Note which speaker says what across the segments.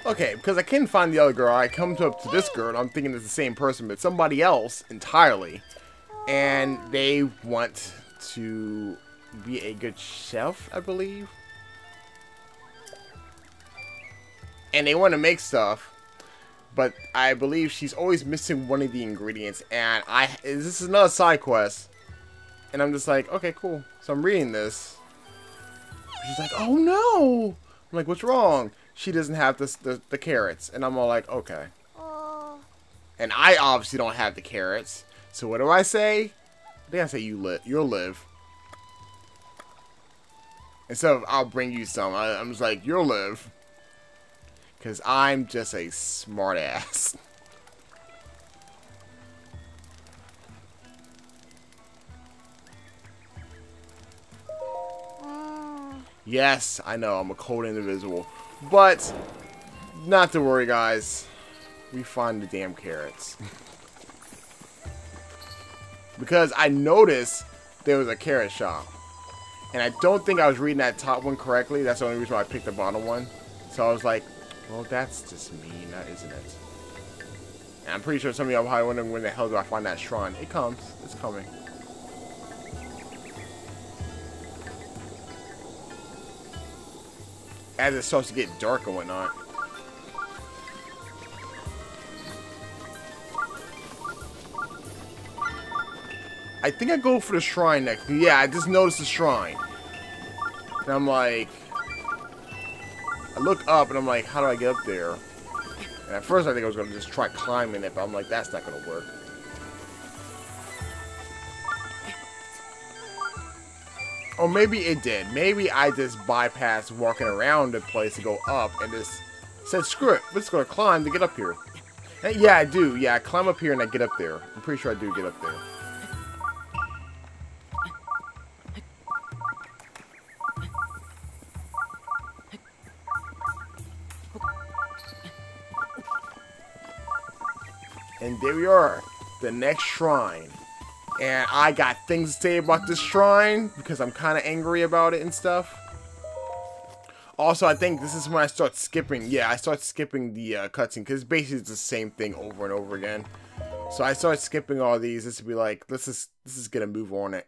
Speaker 1: Okay, because I couldn't find the other girl, I come up to this girl, and I'm thinking it's the same person, but somebody else entirely. And they want to be a good chef, I believe. And they want to make stuff, but I believe she's always missing one of the ingredients. And this is another side quest. And I'm just like, okay, cool. So I'm reading this. She's like, oh no! I'm like, what's wrong? She doesn't have the carrots. And I'm all like, okay. And I obviously don't have the carrots. So what do I say? I think I say you'll live. Instead of I'll bring you some, I'm just like, you'll live. Because I'm just a smart ass. Yes, I know, I'm a cold individual. But, not to worry, guys. We find the damn carrots. Because I noticed there was a carrot shop. And I don't think I was reading that top one correctly. That's the only reason why I picked the bottom one. So I was like, well, that's just mean, isn't it? And I'm pretty sure some of y'all probably wondering when the hell do I find that shrine. It comes. It's coming. As it starts to get dark and whatnot. I think I go for the shrine next. Yeah, I just noticed the shrine. And I'm like... I look up and I'm like, how do I get up there? And at first I think I was going to just try climbing it, but I'm like, that's not going to work. Or maybe it did. Maybe I just bypassed walking around the place to go up and just said, screw it, we're just going to climb to get up here. And yeah, I do. Yeah, I climb up here and I get up there. I'm pretty sure I do get up there. And there we are, the next shrine. And I got things to say about this shrine because I'm kind of angry about it and stuff. Also, I think this is when I start skipping. Yeah, I start skipping the cutscene because basically it's the same thing over and over again. So I start skipping all these just to be like, let's just get a move on it.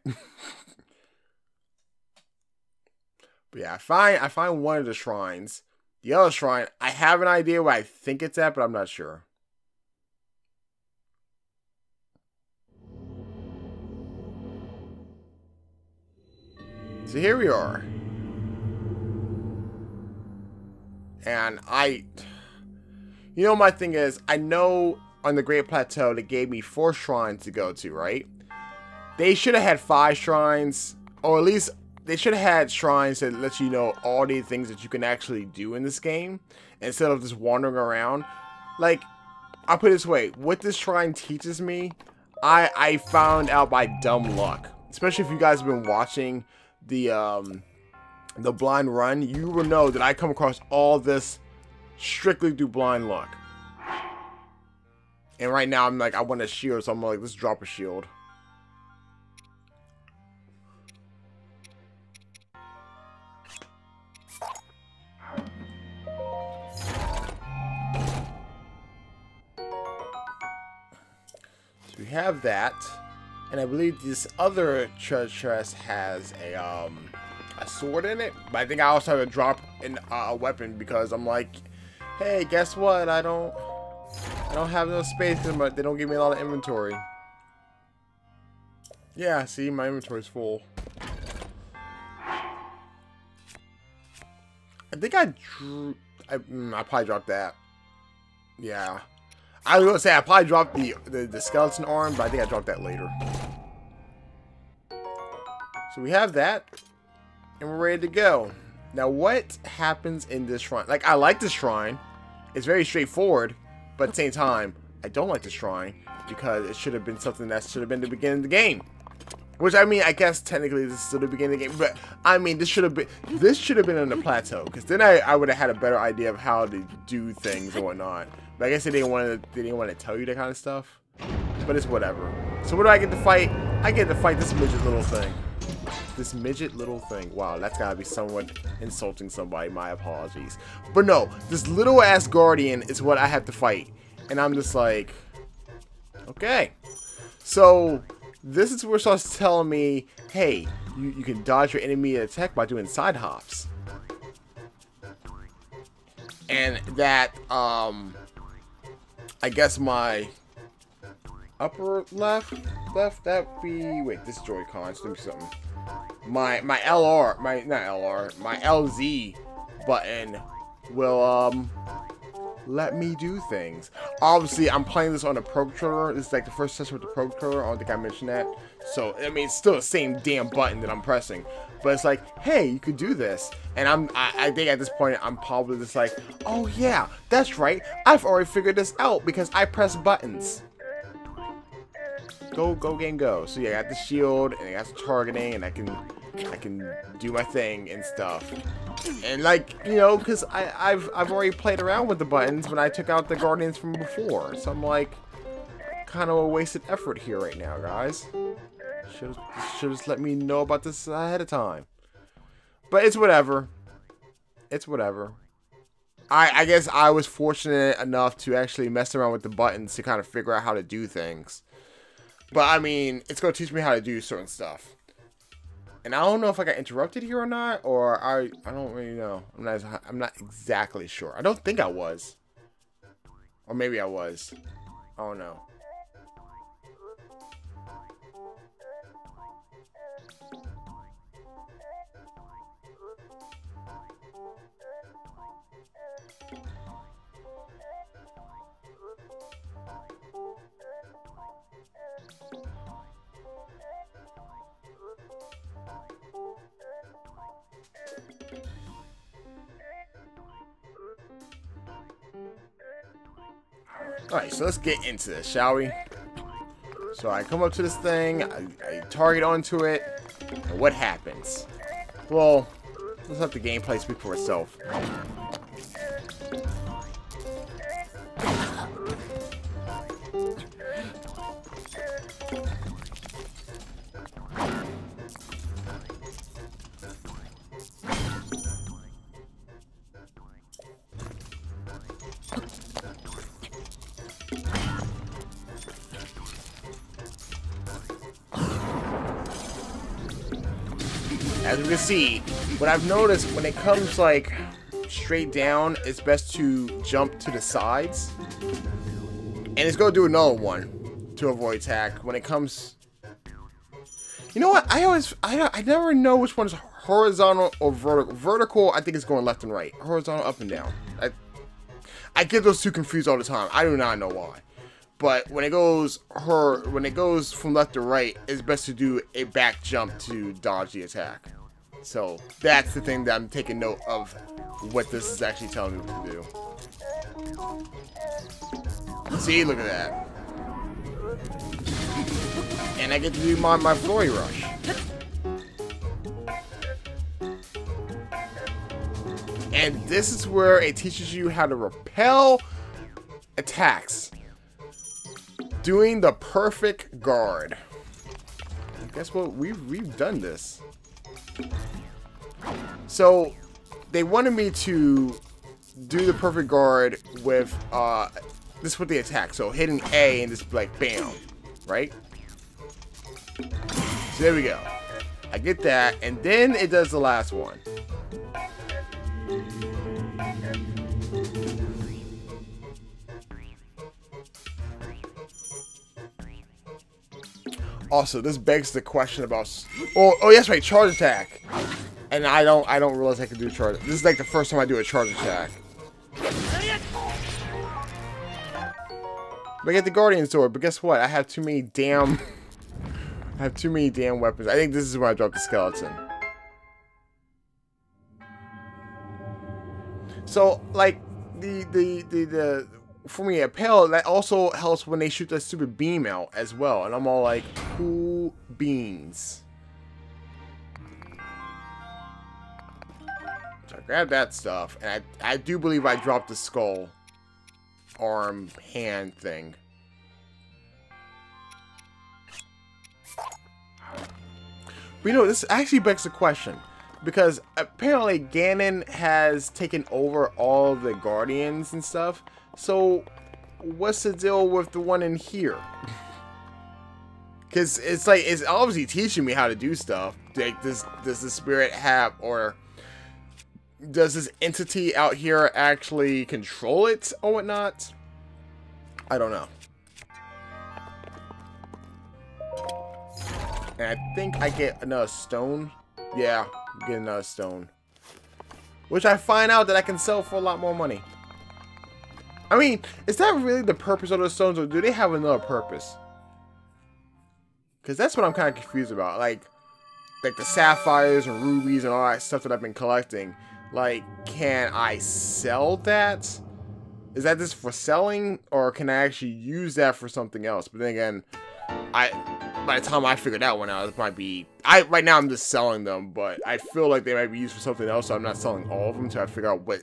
Speaker 1: But yeah, I find one of the shrines. The other shrine, I have an idea where I think it's at, but I'm not sure. So here we are. And you know, my thing is, I know on the Great Plateau they gave me 4 shrines to go to, right? They should have had 5 shrines, or at least they should have had shrines that let you know all the things that you can actually do in this game, instead of just wandering around. Like, I'll put it this way, what this shrine teaches me, I found out by dumb luck. Especially if you guys have been watching the blind run, you will know that I come across all this strictly through blind luck. And right now I'm like, I want a shield, so I'm like, let's drop a shield. So we have that. And I believe this other chest has a sword in it. But I think I also have to drop a weapon because I'm like, hey, guess what? I don't have no space, but they don't give me a lot of inventory. Yeah, see, my inventory's full. I think I probably dropped that. Yeah. I was gonna say I probably dropped the skeleton arm, but I think I dropped that later. So we have that, and we're ready to go. Now, what happens in this shrine? Like, I like this shrine. It's very straightforward, but at the same time, I don't like this shrine because it should have been something that should have been the beginning of the game. Which, I mean, I guess technically this is still the beginning of the game, but I mean, this should have been on the plateau, because then I would have had a better idea of how to do things and whatnot. But I guess they didn't want to tell you that kind of stuff. But it's whatever. So what do I get to fight? I get to fight this midget little thing. This midget little thing. Wow, that's gotta be somewhat insulting somebody. My apologies. But no, this little ass guardian is what I have to fight. And I'm just like, okay. So, this is where it starts telling me, hey, you can dodge your enemy attack by doing side hops. And that, I guess my upper left, that be, wait, this Joy-Con, so let me see something. My LR, not LR, my LZ button will, let me do things. Obviously, I'm playing this on a Pro Controller. This is like the first session with the Pro Controller. I don't think I mentioned that. So, I mean, it's still the same damn button that I'm pressing. But it's like, hey, you could do this. And I think at this point, I'm probably just like, oh yeah, that's right. I've already figured this out because I press buttons. Go game go. So yeah, I got the shield and I got the targeting and I can do my thing and stuff. And like, you know, because I've already played around with the buttons when I took out the Guardians from before. So I'm like, kind of a wasted effort here right now, guys. Should just let me know about this ahead of time. But it's whatever. It's whatever. I guess I was fortunate enough to actually mess around with the buttons to kind of figure out how to do things. But I mean, it's going to teach me how to do certain stuff. And I don't know if I got interrupted here or not, or I don't really know. I'm not exactly sure. I don't think I was. Or maybe I was. I don't know. Alright, so let's get into this, shall we? So I come up to this thing, I target onto it, and what happens? Well, let's let the gameplay speak for itself. As we can see, what I've noticed when it comes like straight down, it's best to jump to the sides. And it's going to do another one to avoid attack. When it comes... You know what? I never know which one is horizontal or vertical. Vertical, I think it's going left and right. Horizontal, up and down. I get those two confused all the time. I do not know why. But when it goes from left to right, it's best to do a back jump to dodge the attack. So that's the thing that I'm taking note of, what this is actually telling me what to do. See, look at that. And I get to do my Flurry Rush. And this is where it teaches you how to repel attacks. Doing the perfect guard. And guess what? We've done this. So they wanted me to do the perfect guard with this with the attack. So hitting A and just like bam, right? So there we go. I get that, and then it does the last one. Also, this begs the question about... Oh, yes, right, charge attack. And I don't realize I can do charge. This is like the first time I do a charge attack. But I get the Guardian Sword, but guess what? I have too many damn... I have too many damn weapons. I think this is where I dropped the skeleton. So, like, for me, a pale, that also helps when they shoot that stupid beam out as well. And I'm all like, cool beans. So I grabbed that stuff, and I do believe I dropped the skull arm hand thing. But you know, this actually begs the question. Because apparently Ganon has taken over all of the Guardians and stuff. So what's the deal with the one in here? Because it's like, it's obviously teaching me how to do stuff. Like, does the spirit have, or does this entity out here actually control it or whatnot? I don't know. And I think I get another stone. Yeah, get another stone. Which I find out that I can sell for a lot more money. I mean, is that really the purpose of those stones, or do they have another purpose? Because that's what I'm kind of confused about. Like the sapphires and rubies and all that stuff that I've been collecting. Like, can I sell that? Is that just for selling, or can I actually use that for something else? But then again, by the time I figure that one out, it might be... right now I'm just selling them, but I feel like they might be used for something else, so I'm not selling all of them until I figure out what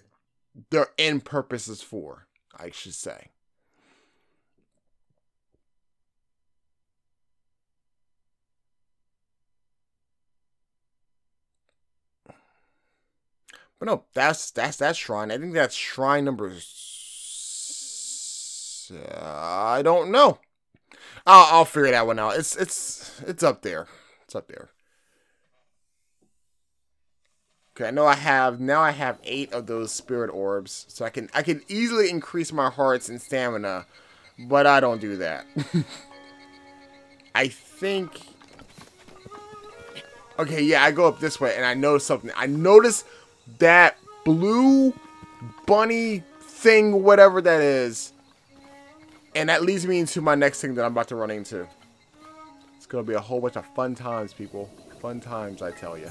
Speaker 1: their end purpose is for, I should say. But no, that's that shrine. I think that's shrine number... I don't know. I'll figure that one out. It's up there. It's up there. Okay, I know I have 8 of those spirit orbs, so I can easily increase my hearts and stamina, but I don't do that. I think. Okay, yeah, I go up this way and I notice something. I notice that blue bunny thing, whatever that is. And that leads me into my next thing that I'm about to run into. It's going to be a whole bunch of fun times, people. Fun times, I tell you.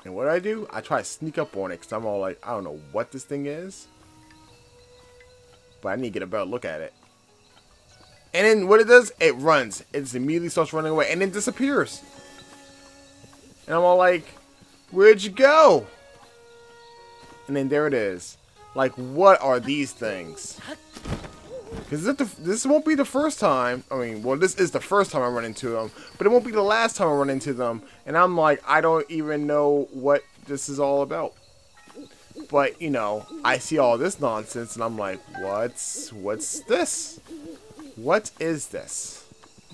Speaker 1: And what do? I try to sneak up on it because I'm all like, I don't know what this thing is. But I need to get a better look at it. And then what it does, it runs. It just immediately starts running away and then disappears. And I'm all like, where'd you go? And then there it is. Like, what are these things? Because this won't be the first time. I mean, well, this is the first time I run into them. But it won't be the last time I run into them. And I'm like, I don't even know what this is all about. But, you know, I see all this nonsense. And I'm like, what's this? What is this?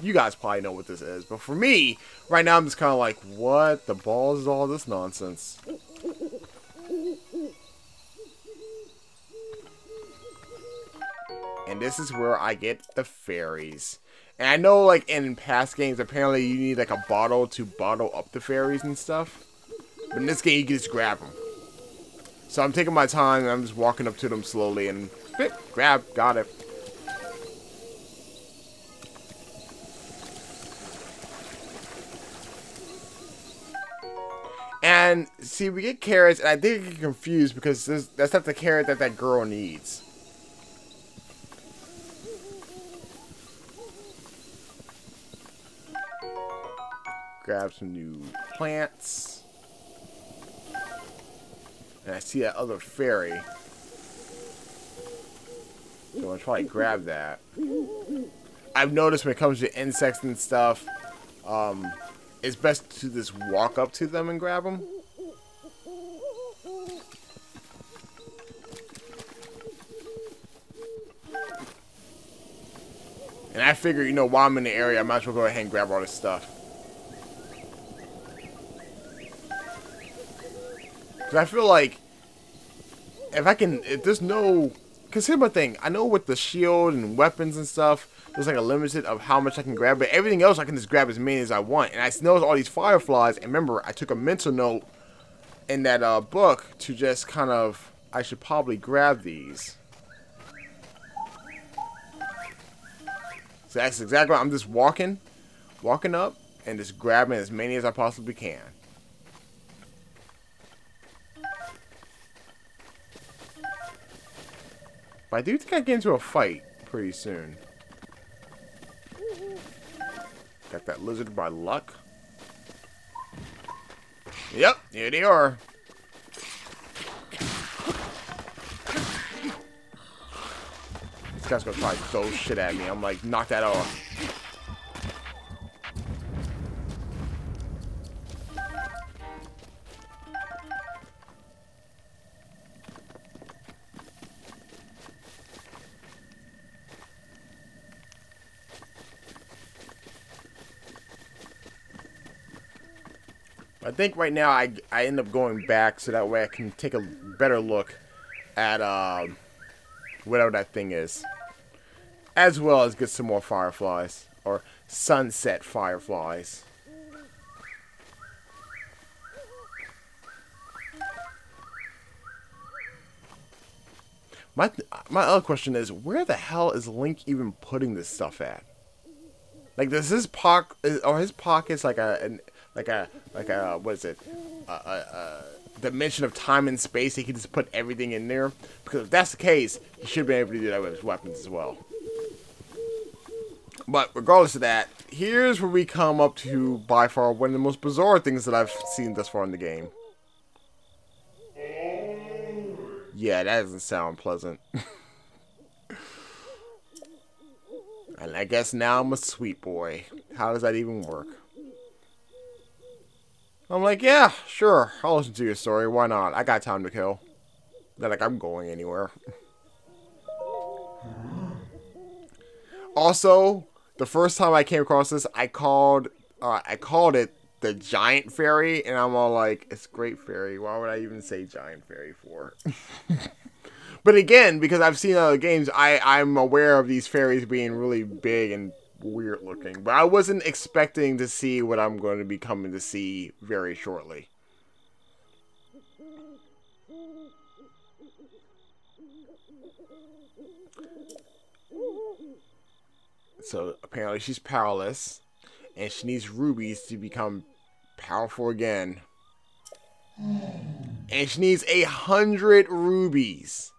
Speaker 1: You guys probably know what this is. But for me, right now, I'm just kind of like, what the balls is all this nonsense? And this is where I get the fairies. And I know, like, in past games, apparently you need, like, a bottle to bottle up the fairies and stuff. But in this game, you can just grab them. So I'm taking my time, and I'm just walking up to them slowly, and grab, got it. And, see, we get carrots, and I think I get confused because that's not the carrot that that girl needs. Grab some new plants. And I see that other fairy. So I'm going to try to grab that. I've noticed when it comes to insects and stuff, it's best to just walk up to them and grab them. And I figure, you know, while I'm in the area, I might as well go ahead and grab all this stuff. Because I feel like if there's no... Because here's my thing. I know with the shield and weapons and stuff, there's like a limit of how much I can grab. But everything else, I can just grab as many as I want. And I noticed all these fireflies. And remember, I took a mental note in that book to just kind of... I should probably grab these. So that's exactly what I'm just walking up and just grabbing as many as I possibly can. But I do think I get into a fight pretty soon. Got that lizard by luck. Yep, here they are. This guy's gonna try to throw shit at me. I'm like, knock that off. I think right now I end up going back so that way I can take a better look at whatever that thing is, as well as get some more fireflies or sunset fireflies. My other question is, where the hell is Link even putting this stuff at? Like, does his his pockets like a what is it? A dimension of time and space? He can just put everything in there. Because if that's the case, he should be able to do that with his weapons as well. But regardless of that, here's where we come up to by far one of the most bizarre things that I've seen thus far in the game. Yeah, that doesn't sound pleasant. And I guess now I'm a sweet boy. How does that even work? I'm like, yeah, sure. I'll listen to your story. Why not? I got time to kill. Not like I'm going anywhere. Also, the first time I came across this, I called it the giant fairy, and I'm all like, it's great fairy. Why would I even say giant fairy for? But again, because I've seen other games, I'm aware of these fairies being really big and weird looking. But I wasn't expecting to see what I'm going to be coming to see very shortly. So apparently she's powerless, and she needs rubies to become powerful again. And she needs 100 rubies.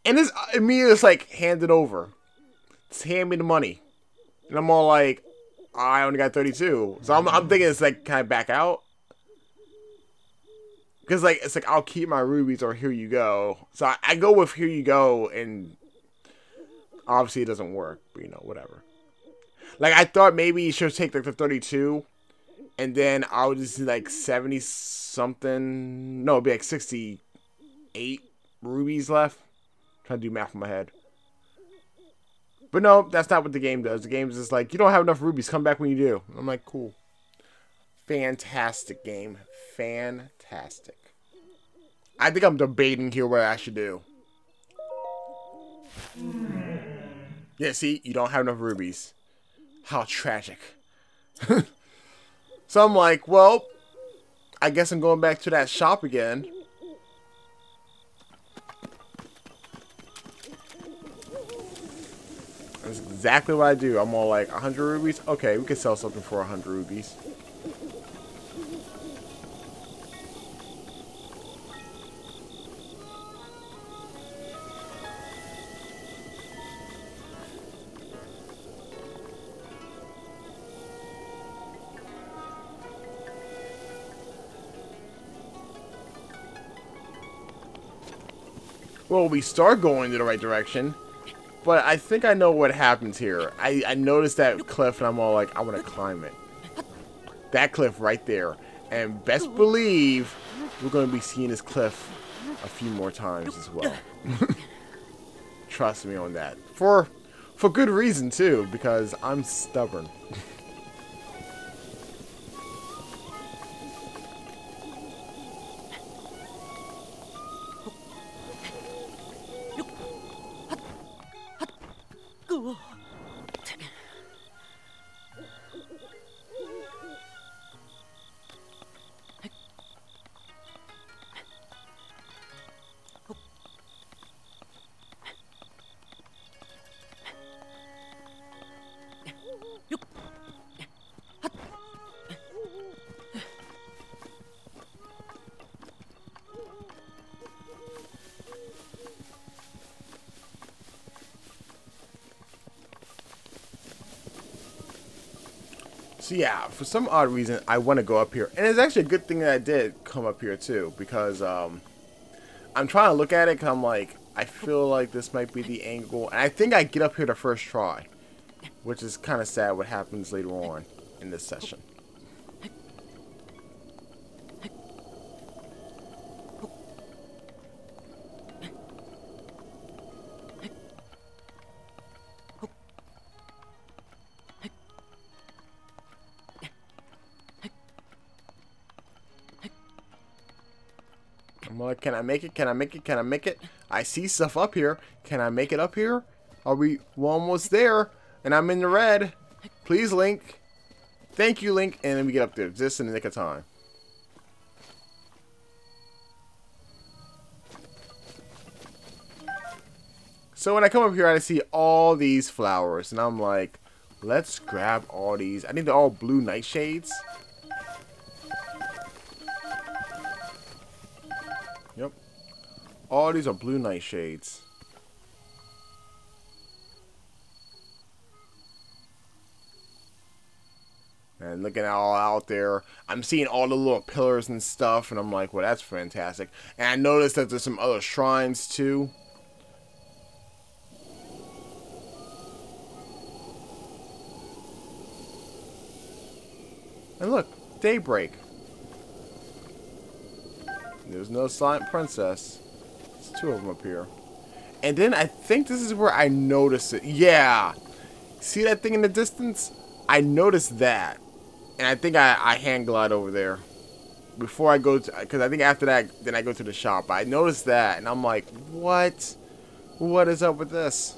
Speaker 1: And this immediately is like, hand it over. Just hand me the money. And I'm all like, I only got 32. So I'm thinking it's like, can I back out? Because like, it's like, I'll keep my rubies or here you go. So I go with here you go, and obviously it doesn't work. But you know, whatever. Like, I thought maybe you should take like the 32. And then I would just do like 70 something. No, it'd be like 68 rubies left. Trying to do math in my head. But no, that's not what the game does. The game is just like, you don't have enough rubies. Come back when you do. I'm like, cool. Fantastic game. Fantastic. I think I'm debating here what I should do. Yeah, see? You don't have enough rubies. How tragic. So I'm like, well, I guess I'm going back to that shop again. That's exactly what I do. I'm all like, 100 rubies? Okay, we can sell something for 100 rubies. Well, we start going in the right direction. But I think I know what happens here. I noticed that cliff, and I'm all like, I want to climb it. That cliff right there. And best believe we're going to be seeing this cliff a few more times as well. Trust me on that. For good reason, too, because I'm stubborn. So yeah, for some odd reason, I want to go up here. And it's actually a good thing that I did come up here too. Because I'm trying to look at it because I'm like, I feel like this might be the angle. And I think I get up here the first try. Which is kind of sad what happens later on in this session. I'm like, can I make it? Can I make it? Can I make it? I see stuff up here. Can I make it up here? Are we almost there? And I'm in the red. Please, Link. Thank you, Link. And then we get up there. Just in the nick of time. So when I come up here, I see all these flowers. And I'm like, let's grab all these. I think they're all blue nightshades. Yep. All these are blue nightshades. And looking all out there, I'm seeing all the little pillars and stuff, and I'm like, well, that's fantastic. And I noticed that there's some other shrines, too. And look, daybreak. There's no silent princess. There's 2 of them up here. And then I think this is where I noticed it. Yeah. See that thing in the distance? I noticed that. And I think I hand glide over there. Before I go to... Because I think after that, then I go to the shop. I noticed that. And I'm like, what? What is up with this?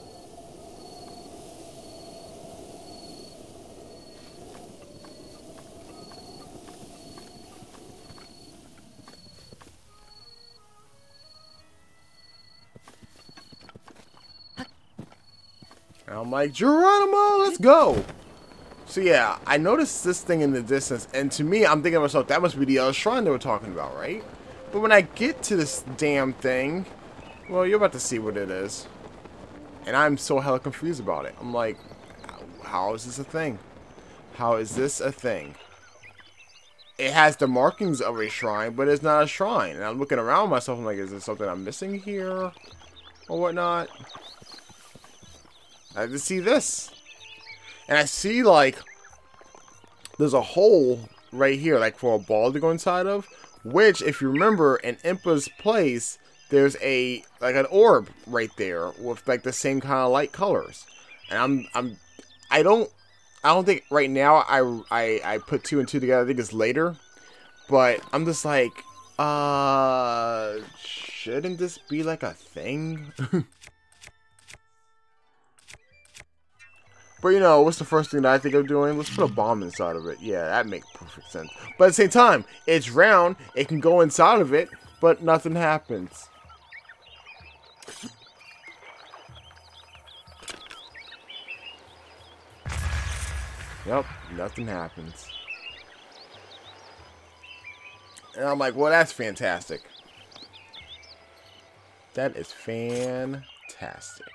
Speaker 1: And I'm like, Geronimo, let's go. So yeah, I noticed this thing in the distance, and to me, I'm thinking to myself, that must be the other shrine they were talking about, right? But when I get to this damn thing, well, you're about to see what it is. And I'm so hella confused about it. I'm like, how is this a thing? How is this a thing? It has the markings of a shrine, but it's not a shrine. And I'm looking around myself, I'm like, is there something I'm missing here? Or whatnot? I just see this. And I see, like, there's a hole right here, like, for a ball to go inside of. Which, if you remember, in Impa's place, there's a, like, an orb right there with, like, the same kind of light colors. And I don't think right now I put 2 and 2 together. I think it's later. But I'm just like, shouldn't this be, like, a thing? But, you know, what's the first thing that I think of doing? Let's put a bomb inside of it. Yeah, that makes perfect sense. But at the same time, it's round. It can go inside of it, but nothing happens. Yep, nothing happens. And I'm like, well, that's fantastic. That is fantastic.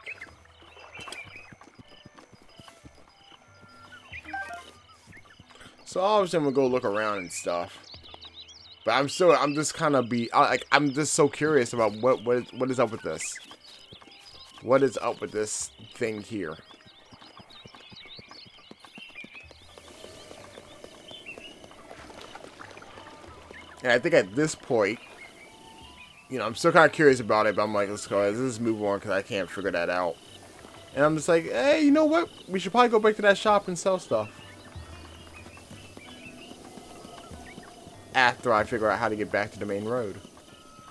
Speaker 1: So obviously I'm gonna go look around and stuff, but I'm just kind of I'm just so curious about what is up with this. What is up with this thing here? And I think at this point, you know, I'm still kind of curious about it, but I'm like, let's just move on because I can't figure that out. And I'm just like, hey, you know what? We should probably go back to that shop and sell stuff. After I figure out how to get back to the main road.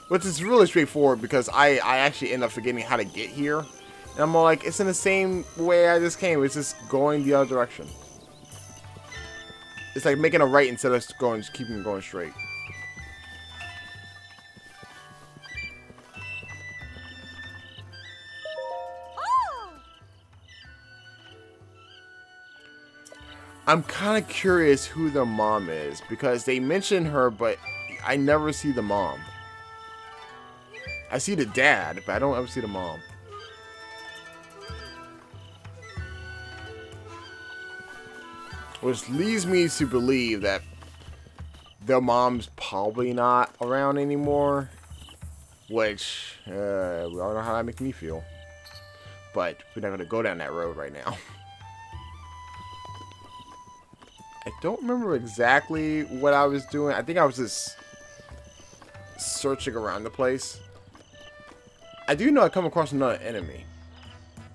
Speaker 1: Which is really straightforward because I actually end up forgetting how to get here. And I'm like, it's in the same way I just came. It's just going the other direction. It's like making a right instead of keeping going straight. I'm kind of curious who the mom is, because they mention her, but I never see the mom. I see the dad, but I don't ever see the mom. Which leads me to believe that their mom's probably not around anymore. Which, we all know how that makes me feel. But we're not going to go down that road right now. I don't remember exactly what I was doing. I think I was just searching around the place. I do know I come across another enemy.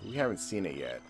Speaker 1: We haven't seen it yet.